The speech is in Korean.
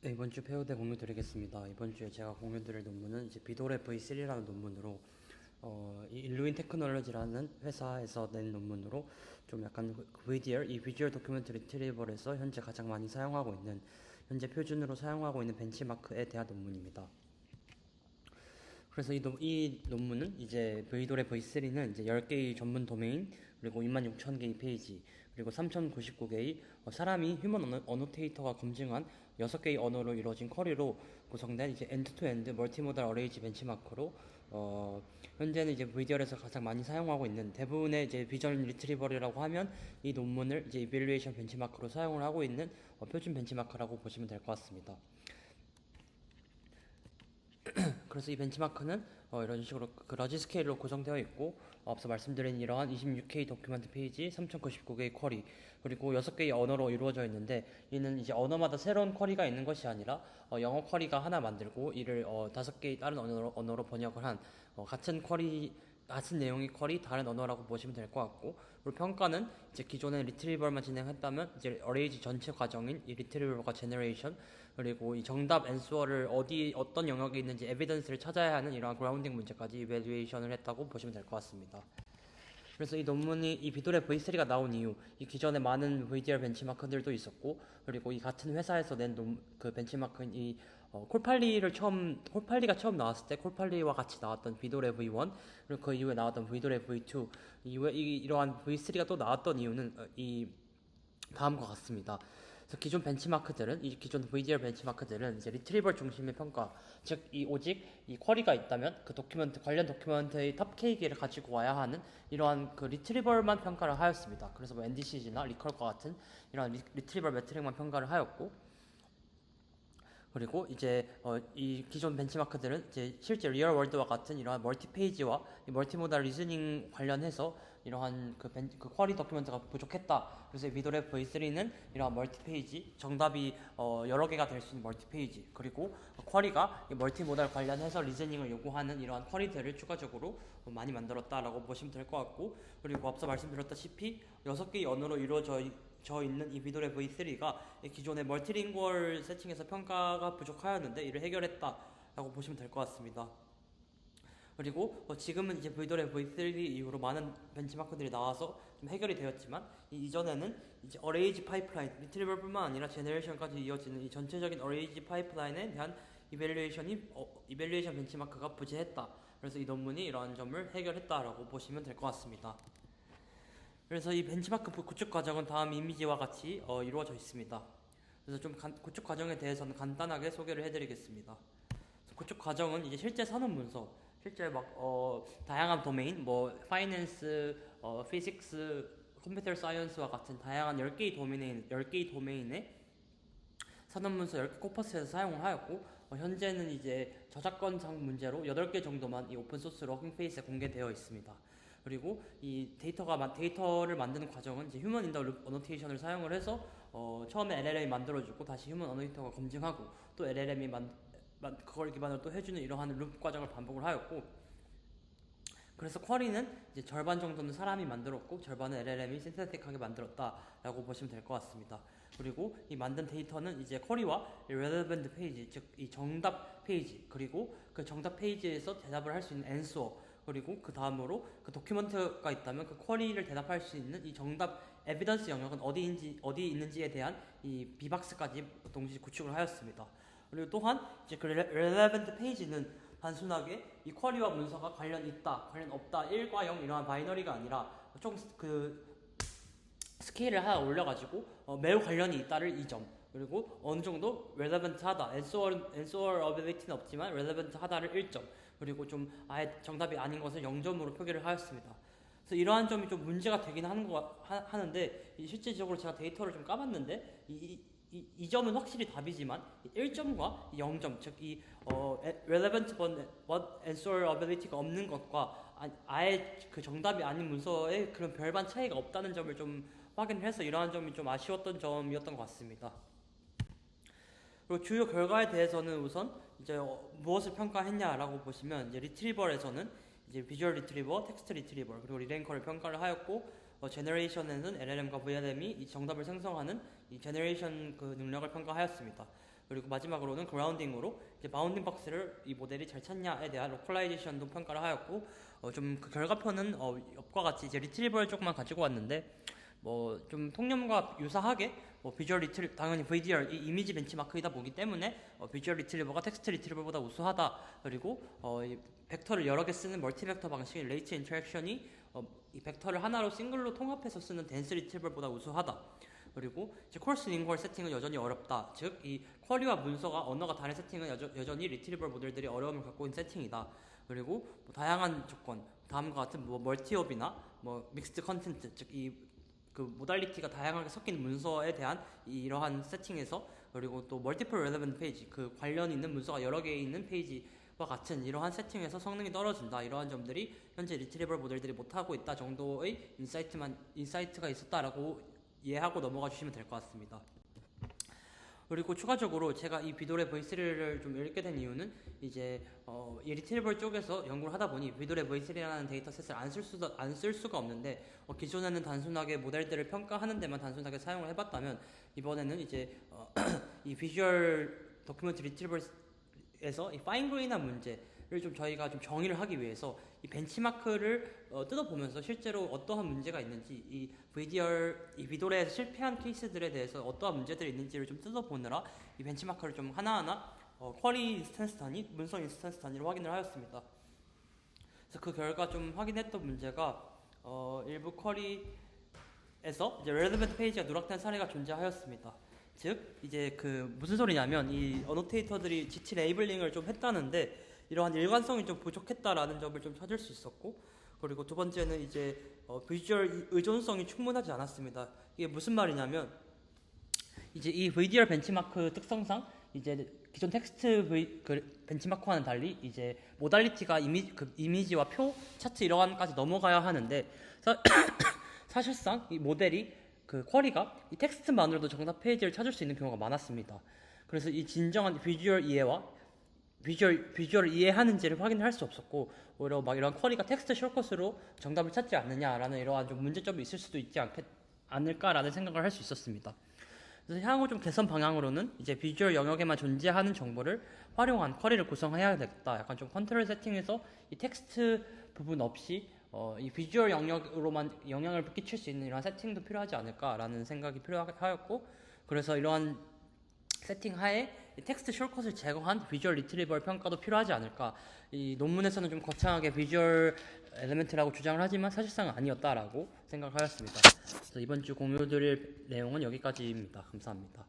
네, 이번 주 페어대 공유 드리겠습니다. 이번 주에 제가 공유 드릴 논문은 이제 비도레 V3라는 논문으로 이 일루인 테크놀로지라는 회사에서 낸 논문으로 좀 약간 VDR, 이 비주얼 도큐멘트 리트리버에서 현재 가장 많이 사용하고 있는 현재 표준으로 사용하고 있는 벤치마크에 대한 논문입니다. 그래서 이 논문은 이제 브이돌의 V3는 이제 10개의 전문 도메인, 그리고 26,000개의 페이지, 그리고 3,099개의 사람이 휴먼 어노테이터가 검증한 6개의 언어로 이루어진 쿼리로 구성된 이제 엔드-투-엔드 멀티모달 어레이지 벤치마크로 현재는 이제 VDR에서 가장 많이 사용하고 있는 대부분의 이제 비전 리트리버리라고 하면 이 논문을 이제 이벨리에이션 벤치마크로 사용을 하고 있는 표준 벤치마크라고 보시면 될 것 같습니다. 그래서 이 벤치마크는 이런 식으로 러지 스케일로 구성되어 있고 앞서 말씀드린 이러한 26K 도큐멘트 페이지, 3099개의 쿼리, 그리고 6개의 언어로 이루어져 있는데 이는 이제 언어마다 새로운 쿼리가 있는 것이 아니라 영어 쿼리가 하나 만들고 이를 5개의 다른 언어로 번역을 한 같은 내용의 쿼리 다른 언어라고 보시면 될 것 같고, 그리고 평가는 이제 기존에 리트리버만 진행했다면 이제 어레이지 전체 과정인 이 리트리버가 제너레이션, 그리고 이 정답 앤서를 어떤 영역에 있는지 에비던스를 찾아야 하는 이러한 그라운딩 문제까지 이밸류에이션을 했다고 보시면 될 것 같습니다. 그래서 이 논문이 이 비돌의 V3가 나온 이유, 이 기존에 많은 VDR 벤치마크들도 있었고, 그리고 이 같은 회사에서 낸 그 벤치마크인 이 콜팔리가 처음 나왔을 때 콜팔리와 같이 나왔던 비돌의 V1, 그리고 그 이후에 나왔던 비돌의 V2, 이후에 이러한 V3가 또 나왔던 이유는 이 다음과 같습니다. 그래서 기존 VDR 벤치마크들은 이제 리트리버 중심의 평가, 즉 오직 이 쿼리가 있다면 그 관련 도큐멘트의 탑 K기를 가지고 와야 하는 이러한 그 리트리버만 평가를 하였습니다. 그래서 뭐 NDCG나 리컬과 같은 이러한 리트리버 매트릭만 평가를 하였고, 그리고 이제 이 기존 벤치마크들은 이제 실제 리얼 월드와 같은 이러한 멀티 페이지와 멀티모달 리즈닝 관련해서 이러한 그 쿼리 도큐멘트가 부족했다. 그래서 미드랩 V3는 이러한 멀티 페이지, 정답이 여러 개가 될 수 있는 멀티 페이지, 그리고 쿼리가 멀티모달 관련해서 리즈닝을 요구하는 이러한 쿼리들을 추가적으로 많이 만들었다라고 보시면 될 것 같고, 그리고 앞서 말씀드렸다시피 6개의 언어로 이루어져 있는 이 비돌의 V3가 기존의 멀티링구얼 세팅에서 평가가 부족하였는데 이를 해결했다라고 보시면 될 것 같습니다. 그리고 지금은 이제 비돌의 V3 이후로 많은 벤치마크들이 나와서 좀 해결이 되었지만 이전에는 이제 어레이지 파이프라인, 리트리버뿐만 아니라 제너레이션까지 이어지는 이 전체적인 어레이지 파이프라인에 대한 이벨리에이션 벤치마크가 부재했다. 그래서 이 논문이 이러한 점을 해결했다라고 보시면 될 것 같습니다. 그래서 이 벤치마크 구축 과정은 다음 이미지와 같이 이루어져 있습니다. 그래서 좀 구축 과정에 대해서는 간단하게 소개를 해드리겠습니다. 구축 과정은 이제 실제 산업 문서, 실제 다양한 도메인, 뭐 파이낸스, 피직스, 컴퓨터 사이언스와 같은 다양한 10개의 도메인의 산업 문서 10개 코퍼스에서 사용을 하였고, 현재는 이제 저작권상 문제로 8개 정도만 이 오픈소스로 워킹페이스에 공개되어 있습니다. 그리고 이 데이터를 만드는 과정은 이제 휴먼 인더 룹 어노테이션을 사용을 해서 처음에 LLM이 만들어주고 다시 휴먼 어노테이터가 검증하고 또 LLM이 그걸 기반으로 또 해주는 이러한 룹 과정을 반복을 하였고, 그래서 쿼리는 이제 절반 정도는 사람이 만들었고 절반은 LLM이 신테틱하게 만들었다라고 보시면 될 것 같습니다. 그리고 이 만든 데이터는 이제 쿼리와 relevant 페이지, 즉 이 정답 페이지, 그리고 그 정답 페이지에서 대답을 할 수 있는 answer, 그리고 그 다음으로 그 도큐먼트가 있다면 그 쿼리를 대답할 수 있는 이 정답 에비던스 영역은 어디 있는지에 대한 이 비박스까지 동시에 구축을 하였습니다. 그리고 또한 이제 그 relevant 페이지는 단순하게 이 쿼리와 문서가 관련 있다, 관련 없다, 1과 0 이러한 바이너리가 아니라 좀 그 스케일을 하나 올려가지고 매우 관련이 있다를 2점, 그리고 어느 정도 relevant 하다, answerability는 없지만 relevant 하다를 1점, 그리고 좀 아예 정답이 아닌 것을 0점으로 표기를 하였습니다. 그래서 이러한 점이 좀 문제가 되긴 하는데 실제적으로 제가 데이터를 좀 까봤는데 이 점은 확실히 답이지만 1점과 0점, 즉 relevant but answerability가 없는 것과 아예 그 정답이 아닌 문서에 그런 별반 차이가 없다는 점을 좀 확인을 해서 이러한 점이 좀 아쉬웠던 점이었던 것 같습니다. 그리고 주요 결과에 대해서는 우선 이제 무엇을 평가했냐라고 보시면 이제 리트리버에서는 이제 비주얼 리트리버, 텍스트 리트리버, 그리고 리랭커를 평가를 하였고, 제너레이션에는 LLM과 VLM이 이 정답을 생성하는 이 제너레이션 그 능력을 평가하였습니다. 그리고 마지막으로는 그라운딩으로 이제 바운딩 박스를 이 모델이 잘 찾냐에 대한 로컬라이제이션도 평가를 하였고 좀 그 결과표는 옆과 같이 이제 리트리버를 조금만 가지고 왔는데 뭐 좀 통념과 유사하게 비주얼 리트리 당연히 VDR 이 이미지 벤치마크이다 보기 때문에 비주얼 리트리버가 텍스트 리트리버보다 우수하다. 그리고 이 벡터를 여러 개 쓰는 멀티 벡터 방식의 레이트 인터랙션이 이 벡터를 하나로 싱글로 통합해서 쓰는 덴스 리트리버보다 우수하다. 그리고 이제 콜스 링걸 세팅은 여전히 어렵다. 즉 이 쿼리와 문서가 언어가 다른 세팅은 여전히 리트리버 모델들이 어려움을 갖고 있는 세팅이다. 그리고 다양한 조건 다음과 같은 멀티업이나 믹스드 컨텐트 즉 이 그 모달리티가 다양하게 섞인 문서에 대한 이러한 세팅에서 그리고 또 멀티플 렐레번트 페이지 그 관련 있는 문서가 여러 개 있는 페이지와 같은 이러한 세팅에서 성능이 떨어진다. 이러한 점들이 현재 리트리버 모델들이 못하고 있다 정도의 인사이트가 있었다라고 이해하고 넘어가 주시면 될 것 같습니다. 그리고 추가적으로 제가 이 비돌의 V3를 좀 읽게 된 이유는 이제 이 리트리버 쪽에서 연구를 하다 보니 비돌의 V3라는 데이터셋을 안 쓸 수가 없는데 기존에는 단순하게 모델들을 평가하는 데만 단순하게 사용을 해봤다면 이번에는 이제 이 비주얼 도큐멘트 리트리버에서 이 파인그레인한 문제를 좀 저희가 좀 정의를 하기 위해서 이 벤치마크를 뜯어보면서 실제로 어떠한 문제가 있는지 이 이 비돌에서 실패한 케이스들에 대해서 어떠한 문제들이 있는지를 좀 뜯어보느라 이 벤치마크를 좀 하나하나 쿼리 인스턴스 단위, 문서 인스턴스 단위로 확인을 하였습니다. 그래서 그 결과 좀 확인했던 문제가 일부 쿼리에서 이제 relevant 페이지가 누락된 사례가 존재하였습니다. 즉 이제 그 무슨 소리냐면 이 어노테이터들이 GT 레이블링을 좀 했다는데 이러한 일관성이 좀 부족했다라는 점을 좀 찾을 수 있었고, 그리고 두 번째는 이제 비주얼 의존성이 충분하지 않았습니다. 이게 무슨 말이냐면 이제 이 VDR 벤치마크 특성상 이제 기존 텍스트 벤치마크와는 달리 이제 모달리티가 이미지와 표, 차트 이러한까지 넘어가야 하는데 사실상 이 모델이 그 쿼리가 이 텍스트만으로도 정답 페이지를 찾을 수 있는 경우가 많았습니다. 그래서 이 진정한 비주얼 이해와 비주얼을 이해하는지를 확인할 수 없었고, 오히려 막 이런 쿼리가 텍스트 숏컷으로 정답을 찾지 않느냐라는 이러한 좀 문제점이 있을 수도 있지 않을까라는 생각을 할 수 있었습니다. 그래서 향후 좀 개선 방향으로는 이제 비주얼 영역에만 존재하는 정보를 활용한 쿼리를 구성해야 되겠다. 약간 좀 컨트롤 세팅에서 이 텍스트 부분 없이 이 비주얼 영역으로만 영향을 끼칠 수 있는 이러한 세팅도 필요하지 않을까라는 생각이 필요하였고, 그래서 이러한 세팅 하에 텍스트 숏컷을 제거한 비주얼 리트리버 평가도 필요하지 않을까. 이 논문에서는 좀 거창하게 비주얼 엘리멘트라고 주장을 하지만 사실상은 아니었다라고 생각하였습니다. 그래서 이번 주 공유드릴 내용은 여기까지입니다. 감사합니다.